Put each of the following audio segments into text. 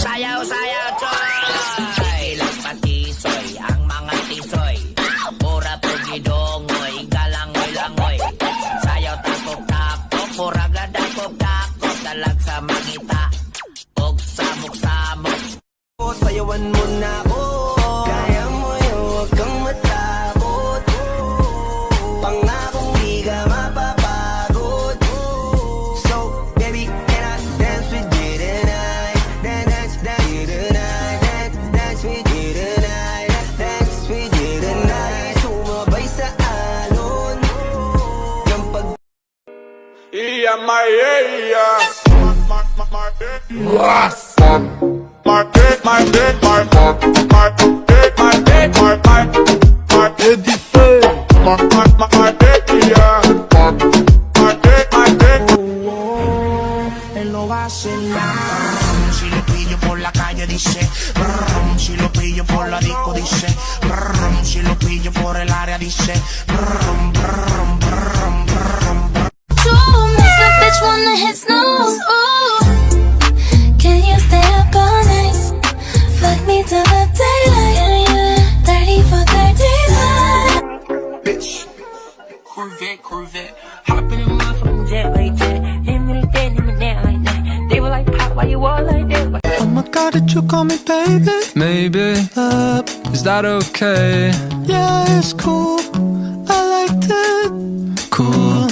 Sayaw, sayaw, choy! Ilang patisoy, ang mga tisoy. Pura pugidongoy, galangoy-langoy. Sayaw tapok-tapok, pura gadakok-dakok. Dalag sa mangita, og samok-samok. Sayawan mo na ako, kaya mo yun, huwag kang matakot. Pangakong di ka mapapagod. So, baby, can I dance with you tonight? Dance with you tonight. Dance with you tonight. Sumabay sa alon ng pag... Iya Maria. Él lo hace si lo pillo por la calle dice si lo pillo por la disco dice si lo pillo por el área dice Bitch wanna hit snooze, ooh. Can you stay up all night? Fuck me till the daylight. 30 for 39. bitch Corvette hop in the motherfucking jet like that. Him and his dad, him and that like that. They were like, pop, why you all like that? Oh my god, did you call me baby? Maybe, is that okay? Yeah, it's cool. I liked it. Cool.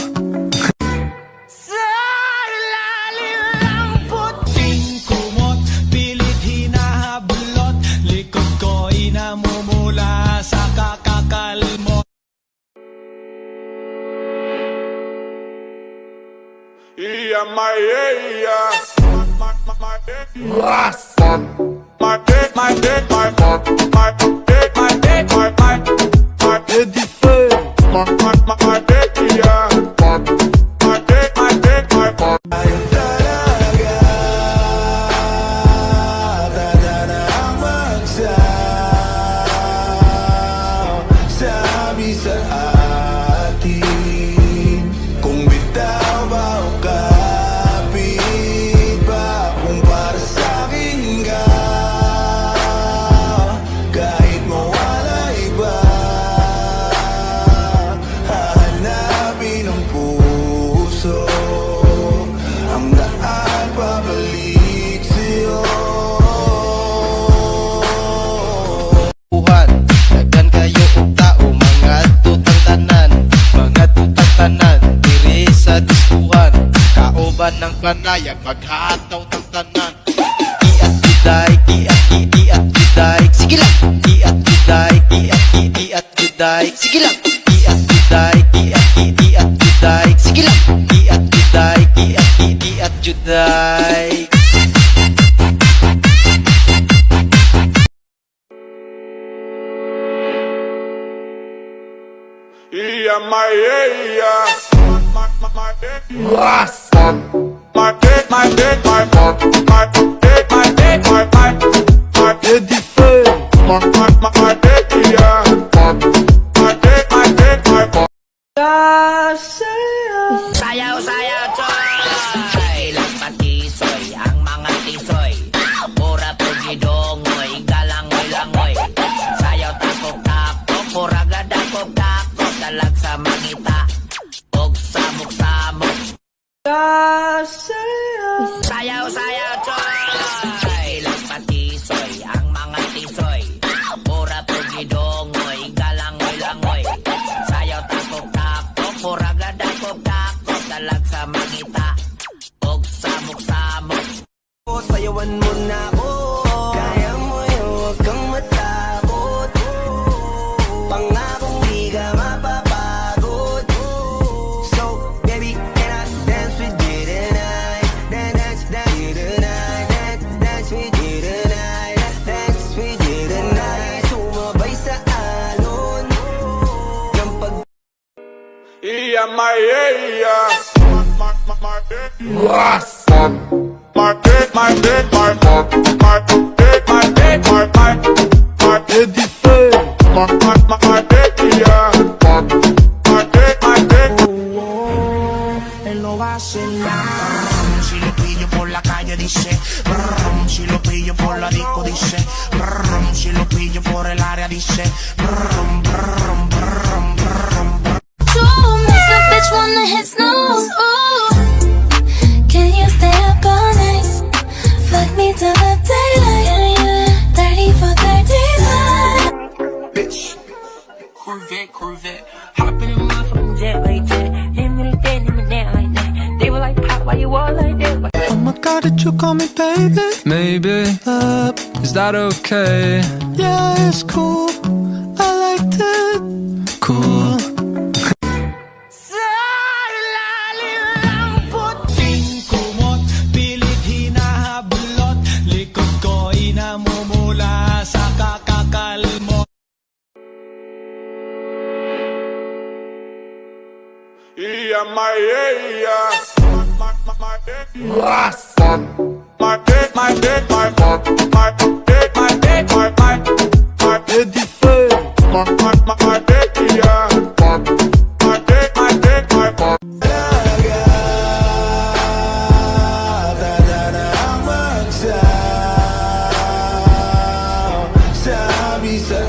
Iya Maria. Sabi sa atin, kung bitaw ba o kapit ba, kung para sa'kin ka, kahit mawala iba, hahanapin ang puso, ang daan pabalik sa'yo. Daghan kayo og tao, mga tutang tanan diri sa diskuhan, kaoban ng panayag, maghataw ng tanan. Iat juday, iat juday, sige lang. Iat juday, iat juday, sige lang. Iat juday, iat juday, sige lang. Iat juday, iat juday. Iya Maria. Sayaw, sayaw, choy! Ilang patisoy, ang mga tisoy. Pura pugidongoy, galangoy-langoy. Sayaw tapok-tapok, pura gadakok-dakok. Dalag sa mangita, og samok-samok. Sayaw, sayaw, choy! Ilang patisoy, ang mga tisoy. Pura pugidongoy, galangoy-langoy. Sayaw tapok-tapok, pura gadakok-dakok. Dalag sa mangita, og samok-samok. Sayawan mo na ako, kaya mo yun, huwag kang matakot. Pangakong di ka mapapagod. So, baby, can I dance with you tonight? Dance with you tonight. Dance with you tonight. Sumabay sa alon ng pag... Iya Maria. dice brum, brum, brum, brum, brum. To make a bitch wanna hit snooze. Ooh, can you stay up all night? Fuck me till the daylight. 30 for 35. Corvette. Hop in the motherfucking jet like that. Hit me like that, hit me down like that. They were like, Pop, why you all like that? Oh my god, did you call me baby? Maybe. Is that okay? Yeah, it's cool. I liked it. Cool. Kumot, pilit hinahablot. Likod ko inamumula sa kakakalmot. Yeah, my yeah. Sabi sa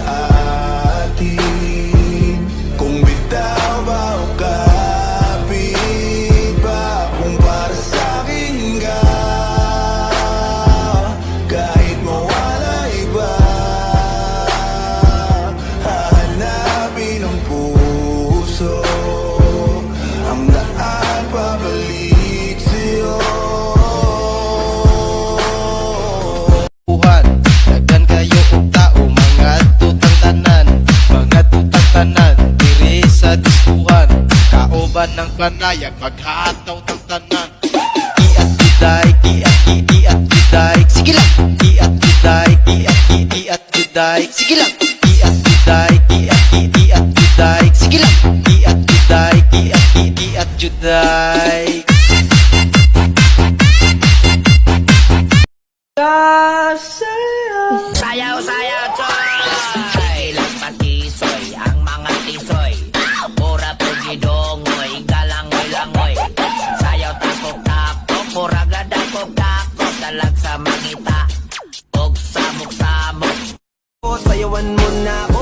atin, kung bitaw ba o kapit ba, kung para sa'kin ka, kahit mawala iba, hahanapin ang puso, ang daan pabalik sa'yo. Tuhan, daghan kayo og tao, mga tutang tanan, diri sa diskuhan, kaoban ng panayag, maghataw ng tanan. Iat juday, sige lang. Iat juday, sige lang. Iat juday, sige lang. Iat juday. Sayaw, choy! Ilang patisoy, ang mga tisoy. Pura pugidongoy, galangoy-langoy. Sayaw takok-takok, murag na dakok-dakok. Dalag sa mangita, og samok-samok. Sayawan mo na ako.